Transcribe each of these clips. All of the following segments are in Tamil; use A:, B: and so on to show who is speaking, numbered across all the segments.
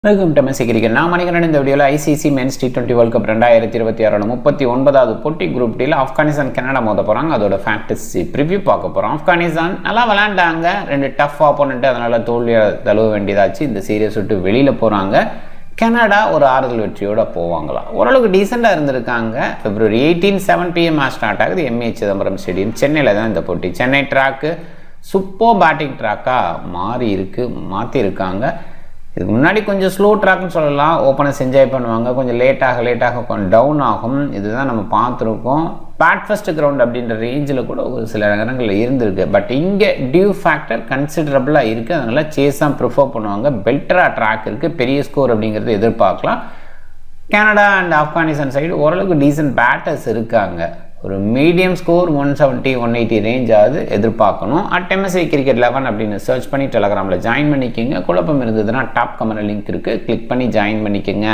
A: Welcome to Messi cricket. நான் மணிகண்டன். இந்த வீடியோவில் ICC men's T20 world cup 2026 39வது போட்டி குரூப் டியில் ஆப்கானிஸ்தான் கனடா மோத போகிறாங்க. அதோட ஃபேண்டசி ப்ரிவ்யூ பார்க்க போகிறோம். ஆப்கானிஸ்தான் நல்லா விளையாண்டாங்க, 2 டஃப் ஆப்போனண்ட்டு, அதனால் தோல்வியை தழுவ வேண்டியதாச்சு. இந்த சீரியஸ் விட்டு வெளியில் போகிறாங்க. கனடா ஒரு ஆறுதல் வெற்றியோடு போவாங்களாம். ஓரளவுக்கு டீசெண்டாக இருந்திருக்காங்க. February 18 7 PM மேட்ச் ஸ்டார்ட் ஆகுது. MA சிதம்பரம் ஸ்டேடியம் சென்னையில் தான் இந்த போட்டி. சென்னை ட்ராக்கு சூப்பர் பேட்டிங் ட்ராக்காக மாற்றிருக்காங்க. இதுக்கு முன்னாடி கொஞ்சம் ஸ்லோ ட்ராக்னு சொல்லலாம். ஓப்பனர்ஸ் என்ஜாய் பண்ணுவாங்க, கொஞ்சம் லேட்டாக கொஞ்சம் டவுன் ஆகும். இதுதான் நம்ம பார்த்துருக்கோம். பேட் ஃபர்ஸ்ட் கிரவுண்ட் அப்படின்ற ரேஞ்சில் கூட ஒரு சில நேரங்களில் இருந்திருக்கு. பட் இங்கே டியூ ஃபேக்டர் கன்சிடரபிளாக இருக்குது. அதனால் சேஸ் தான் ப்ரிஃபர் பண்ணுவாங்க. பெட்டராக ட்ராக் இருக்குது, பெரிய ஸ்கோர் அப்படிங்கிறது எதிர்பார்க்கலாம். கனடா அண்ட் ஆப்கானிஸ்தான் சைடு ஓரளவுக்கு டீசன்ட் பேட்டர்ஸ் இருக்காங்க. ஒரு மீடியம் ஸ்கோர் 170 180 ரேஞ்ச் ஆகுது எதிர்பார்க்கணும். MSI கிரிக்கெட் 11 அப்படின்னு சர்ச் பண்ணி டெலகிராமில் ஜாயின் பண்ணிக்கோங்க. குழப்பம் இருந்ததுன்னா டாப் கமெண்ட் லிங்க் இருக்குது, கிளிக் பண்ணி ஜாயின் பண்ணிக்கோங்க.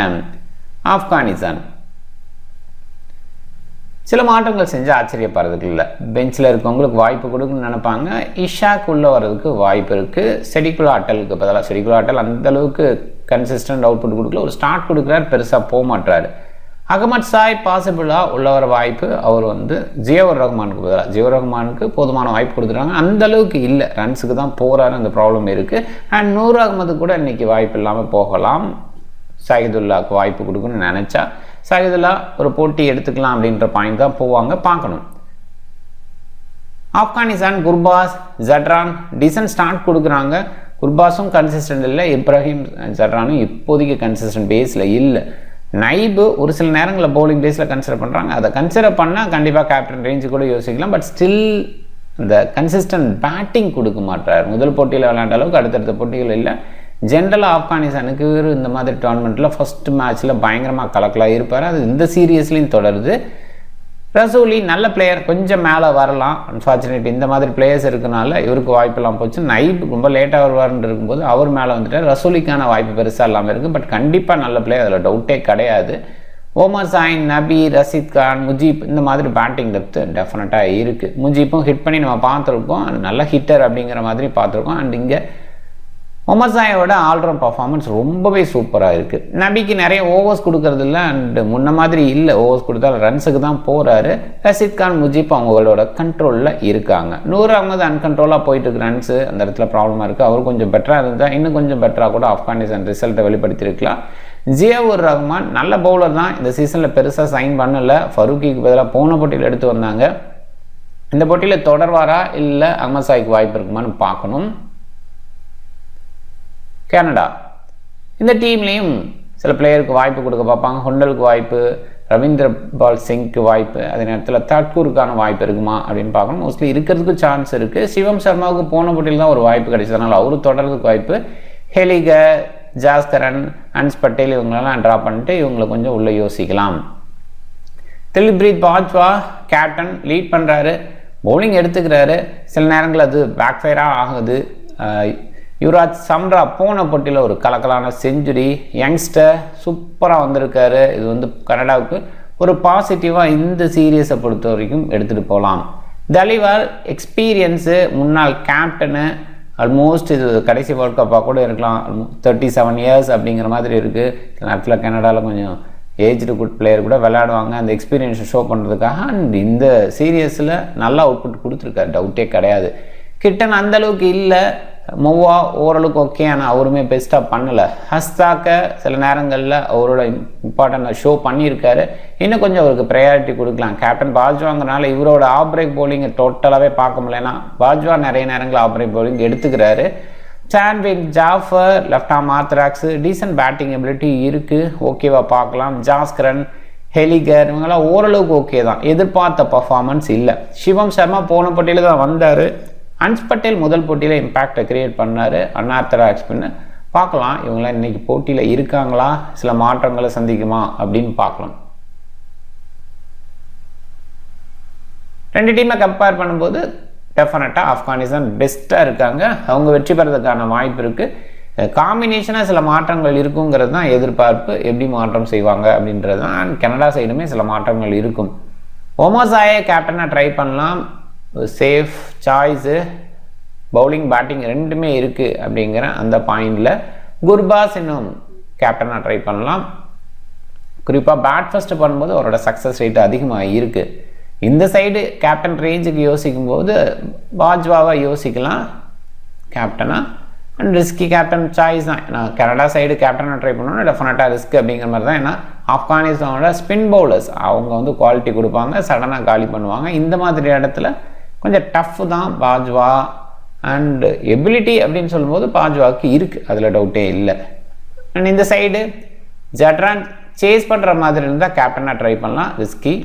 A: ஆப்கானிஸ்தான் சில மாற்றங்கள் செஞ்சு ஆச்சரியப்படுறதுக்கு இல்லை. பெஞ்சில் இருக்கவங்களுக்கு வாய்ப்பு கொடுக்குன்னு நினைப்பாங்க. இஷாக் உள்ளே வர்றதுக்கு வாய்ப்பு இருக்குது. செடிகுலா அட்டலுக்கு பதிலாக செடிகுலா அட்டல் அந்தளவுக்கு கன்சிஸ்டன்ட் அவுட்புட் கொடுக்கல. ஒரு ஸ்டார்ட் கொடுக்குறாரு, பெருசாக போக மாட்டாரு. அகமது சாய் பாசிபிளாக உள்ள வர வாய்ப்பு. அவர் ஜியோர் ரஹ்மானுக்கு பதிலாக ஜியோர் ரஹ்மானுக்கு போதுமான வாய்ப்பு கொடுத்துருக்காங்க. அந்தளவுக்கு இல்லை, ரன்ஸுக்கு தான் போகிறாரு, அந்த ப்ராப்ளம் இருக்குது. அண்ட் நூர் அகமது கூட இன்றைக்கி வாய்ப்பு இல்லாமல் போகலாம். ஷாஹிதுல்லாவுக்கு வாய்ப்பு கொடுக்கணும்னு நினச்சா ஷாஹிதுல்லா ஒரு போட்டி எடுத்துக்கலாம் அப்படின்ற பாயிண்ட் தான் போவாங்க, பார்க்கணும். ஆப்கானிஸ்தான் குர்பாஸ் ஜட்ரான் டீசன்ட் ஸ்டார்ட் கொடுக்குறாங்க. குர்பாஸும் கன்சிஸ்டன்ட் இல்லை, இப்ராஹிம் ஜட்ரானும் இப்போதைக்கு கன்சிஸ்டன்ட் பேஸில் இல்லை. நைபு ஒரு சில நேரங்களில் பவுலிங் பேஸில் கன்சிடர் பண்ணுறாங்க. அதை கன்சிடர் பண்ணால் கண்டிப்பாக கேப்டன் ரேஞ்சு கூட யோசிக்கலாம். பட் ஸ்டில் இந்த கன்சிஸ்டன்ட் பேட்டிங் கொடுக்க மாட்டார். முதல் போட்டியில் விளையாண்ட அளவுக்கு அடுத்தடுத்த போட்டிகள் இல்லை. ஜென்ரலாக ஆப்கானிஸ்தானுக்கு இந்த மாதிரி டோர்னமெண்ட்டில் ஃபஸ்ட் மேட்ச்சில் பயங்கரமாக கலக்கலாக இருப்பார். அது இந்த சீரியஸ்லையும் தொடருது. ரசூலி நல்ல பிளேயர், கொஞ்சம் மேலே வரலாம். அன்ஃபார்ச்சுனேட் இந்த மாதிரி பிளேயர்ஸ் இருக்கனால இவருக்கு வாய்ப்பெல்லாம் போச்சு. நைப் ரொம்ப லேட்டாக வருவார்னு இருக்கும்போது அவர் மேலே வந்துட்டார். ரசூலிக்கான வாய்ப்பு பெருசாக இல்லாமல் இருக்குது. பட் கண்டிப்பாக நல்ல பிளேயர், அதில் டவுட்டே கிடையாது. ஓமர் சாயின், நபி, ரஷீத் கான், முஜீப் இந்த மாதிரி பேட்டிங் டெப்த்து டெஃபினட்டாக இருக்குது. முஜீப்பும் ஹிட் பண்ணி நம்ம பார்த்துருக்கோம், நல்ல ஹிட்டர் அப்படிங்கிற மாதிரி பார்த்துருக்கோம். அண்ட் இங்கே ஒமர் சாயோட ஆல்ரவுண்ட் பர்ஃபார்மன்ஸ் ரொம்பவே சூப்பராக இருக்குது. நபிக்கு நிறைய ஓவர்ஸ் கொடுக்கறது இல்லை, அண்டு முன்ன மாதிரி இல்லை. ஓவர்ஸ் கொடுத்தாலும் ரன்ஸுக்கு தான் போகிறாரு. ரஷீத் கான், முஜீப் அவங்களோட கண்ட்ரோலில் இருக்காங்க. நூர் அகமது அன்கண்ட்ரோலாக போயிட்டு இருக்கு, ரன்ஸு அந்த இடத்துல ப்ராப்ளமாக இருக்குது. அவர் கொஞ்சம் பெட்டராக இருந்தால் இன்னும் கொஞ்சம் பெட்டராக கூட ஆப்கானிஸ்தான் ரிசல்ட்டை வெளிப்படுத்தியிருக்கலாம். ஜியோர் ரஹ்மான் நல்ல பவுலர் தான், இந்த சீசனில் பெருசாக சைன் பண்ணலை. ஃபரூக்கிக்கு பதிலாக போன போட்டியில் எடுத்து வந்தாங்க. இந்த போட்டியில் தொடர்வாரா இல்லை அகமது சாய்க்கு வாய்ப்பு இருக்குமான்னு பார்க்கணும். கனடா இந்த டீம்லேயும் சில பிளேயருக்கு வாய்ப்பு கொடுக்க பார்ப்பாங்க. ஹொண்டலுக்கு வாய்ப்பு, ரவீந்திர பால் சிங்க்கு வாய்ப்பு, அதே நேரத்தில் தட்கூருக்கான வாய்ப்பு இருக்குமா அப்படின்னு பார்க்கணும். மோஸ்ட்லி இருக்கிறதுக்கு சான்ஸ் இருக்குது. சிவம் சர்மாவுக்கு போன போட்டியில் தான் ஒரு வாய்ப்பு கிடைச்சதுனால அவரு தொடர்றதுக்கு வாய்ப்பு. ஹெலிகர், ஜாஸ்கரன், ஹன்ஸ் பட்டேல் இவங்களெல்லாம் ட்ரா பண்ணிட்டு இவங்களை கொஞ்சம் உள்ளே யோசிக்கலாம். தில்ப்ரீத் பாஜ்வா கேப்டன் லீட் பண்ணுறாரு, பவுலிங் எடுத்துக்கிறாரு. சில நேரங்கள் அது பேக் ஃபயராக ஆகுது. யுவராஜ் சம்ரா போன போட்டியில் ஒரு கலக்கலான செஞ்சுரி, யங்ஸ்டர் சூப்பராக வந்திருக்காரு. இது கனடாவுக்கு ஒரு பாசிட்டிவாக இந்த சீரியஸை பொறுத்த வரைக்கும் எடுத்துகிட்டு போகலாம். தலிவால் எக்ஸ்பீரியன்ஸு, முன்னாள் கேப்டனு, ஆல்மோஸ்ட் இது கடைசி வேர்ல்ட் கப்பாக கூட இருக்கலாம். 37 இயர்ஸ் அப்படிங்கிற மாதிரி இருக்குது. சில நேரத்தில் கனடாவில் கொஞ்சம் ஏஜ்டு குட் பிளேயர் கூட விளையாடுவாங்க, அந்த எக்ஸ்பீரியன்ஸை ஷோ பண்ணுறதுக்காக. அண்ட் இந்த சீரியஸில் நல்லா அவுட்புட் கொடுத்துருக்காரு, டவுட்டே கிடையாது. கிட்டன் அந்தளவுக்கு இல்லை. மொவா ஓரளவுக்கு ஓகே, ஆனால் அவருமே பெஸ்ட்டாக பண்ணலை. ஹஸ்தாக்க சில நேரங்களில் அவரோட இம்பார்ட்டன்ட் ஷோ பண்ணியிருக்காரு. இன்னும் கொஞ்சம் அவருக்கு ப்ரையாரிட்டி கொடுக்கலாம். கேப்டன் பாஜ்வாங்கிறனால இவரோட ஆஃப் பிரேக் பவுலிங்கை டோட்டலாகவே பார்க்க முடியலன்னா பாஜ்வா நிறைய நேரங்கள் ஆஃப் பிரேக் பவுலிங் எடுத்துக்கிறாரு. சாண்ட்விக், Jaffar, left arm orthodox decent batting ability இருக்குது, ஓகேவா பார்க்கலாம். ஜாஸ்கரன், ஹெலிகர் இவங்கெல்லாம் ஓரளவுக்கு ஓகே தான், எதிர்பார்த்த பர்ஃபார்மன்ஸ் இல்லை. சிவம் சர்மா போன போட்டியில் தான் வந்தார். ஹன்ஸ் பட்டேல் முதல் போட்டியில் இம்பேக்டை கிரியேட் பண்ணார். அன்ஆர்த்தடாக்ஸ் பண்ணு பார்க்கலாம். இவங்களாம் இன்றைக்கி போட்டியில் இருக்காங்களா, சில மாற்றங்களை சந்திக்குமா அப்படின்னு பார்க்கலாம். ரெண்டு டீமை கம்பேர் பண்ணும்போது டெஃபினட்டாக ஆப்கானிஸ்தான் பெஸ்ட்டாக இருக்காங்க. அவங்க வெற்றி பெறதுக்கான வாய்ப்பு இருக்குது. காம்பினேஷனாக சில மாற்றங்கள் இருக்குங்கிறது தான் எதிர்பார்ப்பு. எப்படி மாற்றம் செய்வாங்க அப்படின்றது தான். கனடா சைடுமே சில மாற்றங்கள் இருக்கும். ஒமர் சாயை கேப்டனாக ட்ரை பண்ணலாம், சேஃப் சாய்ஸு. பவுலிங் பேட்டிங் ரெண்டுமே இருக்குது அப்படிங்கிற அந்த பாயிண்டில் குர்பாஸ் இன்னும் கேப்டனாக ட்ரை பண்ணலாம். குறிப்பாக பேட் ஃபர்ஸ்ட் பண்ணும்போது அவரோட சக்ஸஸ் ரேட் அதிகமாக இருக்குது. இந்த சைடு கேப்டன் ரேஞ்சுக்கு யோசிக்கும் போது பாஜ்வாவை யோசிக்கலாம் கேப்டனாக. அண்ட் ரிஸ்கி கேப்டன் சாய்ஸ் தான். ஏன்னா கனடா சைடு கேப்டனாக ட்ரை பண்ணோன்னா டெஃபினட்டாக ரிஸ்க் அப்படிங்கிற மாதிரி தான். ஏன்னா ஆப்கானிஸ்தானோட ஸ்பின் பவுலர்ஸ் அவங்க வந்து குவாலிட்டி கொடுப்பாங்க, சடனாக காலி பண்ணுவாங்க. இந்த மாதிரி இடத்துல கொஞ்சம் டஃப் தான் பாஜ்வா. அண்ட் எபிலிட்டி அப்படின்னு சொல்லும்போது பாஜ்வாவுக்கு இருக்குது, அதில் டவுட்டே இல்லை. அண்ட் இந்த சைடு ஜட்ரான் சேஸ் பண்ணுற மாதிரி இருந்தால் கேப்டனாக ட்ரை பண்ணலாம், ரிஸ்கி.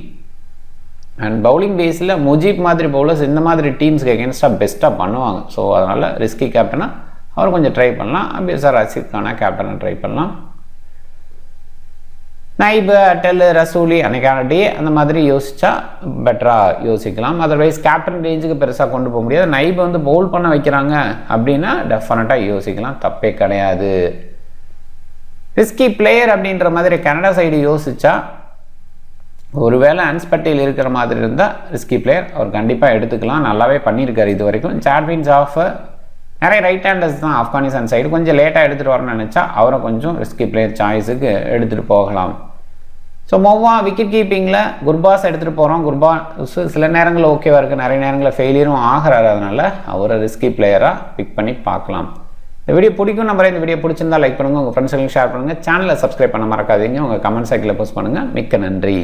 A: அண்ட் பவுலிங் பேஸில் முஜீப் மாதிரி பவுலர்ஸ் இந்த மாதிரி டீம்ஸ்க்கு எகென்ஸ்டாக பெஸ்ட்டாக பண்ணுவாங்க. ஸோ அதனால் ரிஸ்கி கேப்டனாக அவர் கொஞ்சம் ட்ரை பண்ணலாம். அபிசார் ரஷீத் கானா கேப்டனாக ட்ரை பண்ணலாம். நைபு, அட்டல், ரசூலி அன்னைக்கான டே அந்த மாதிரி யோசிச்சா பெட்டராக யோசிக்கலாம். அதர்வைஸ் கேப்டன் ரேஞ்சுக்கு பெருசாக கொண்டு போக முடியாது. நைபு வந்து பவுல் பண்ண வைக்கிறாங்க அப்படின்னா டெஃபினட்டாக யோசிக்கலாம், தப்பே கிடையாது. ரிஸ்கி பிளேயர் அப்படின்ற மாதிரி கனடா சைடு யோசிச்சா ஒருவேளை ஹன்ஸ் பட்டேல் இருக்கிற மாதிரி இருந்தால் ரிஸ்கி பிளேயர் அவர் கண்டிப்பாக எடுத்துக்கலாம், நல்லாவே பண்ணியிருக்காரு இது வரைக்கும். சார்வின் ஜாஃபர் நிறைய ரைட் ஹேண்டர்ஸ் தான் ஆப்கானிஸ்தான் சைடு, கொஞ்சம் லேட்டாக எடுத்துகிட்டு வரணும்னு நினச்சா அவரை கொஞ்சம் ரிஸ்கி பிளேயர் சாய்ஸுக்கு எடுத்துகிட்டு போகலாம். ஸோ மொவ்வா விக்கெட் கீப்பிங்கில் குர்பாஸ் எடுத்துகிட்டு போகிறோம். குர்பாஸ் சில நேரங்களில் ஓகேவாக இருக்குது, நிறைய நேரங்களில் ஃபெயிலியரும் ஆகிறாரு. அதனால் அவரை ரிஸ்கி பிளேயராக பிக் பண்ணி பார்க்கலாம். இந்த வீடியோ பிடிக்கும் நம்பரை. இந்த வீடியோ பிடிச்சிருந்தா லைக் பண்ணுங்கள், உங்கள் ஃப்ரெண்ட்ஸுங்களுக்கு ஷேர் பண்ணுங்கள். சேனலை சப்ஸ்கிரைப் பண்ண மறக்காதீங்க. உங்கள் கமெண்ட் செக்ஷனில் போஸ்ட் பண்ணுங்கள். மிக்க நன்றி.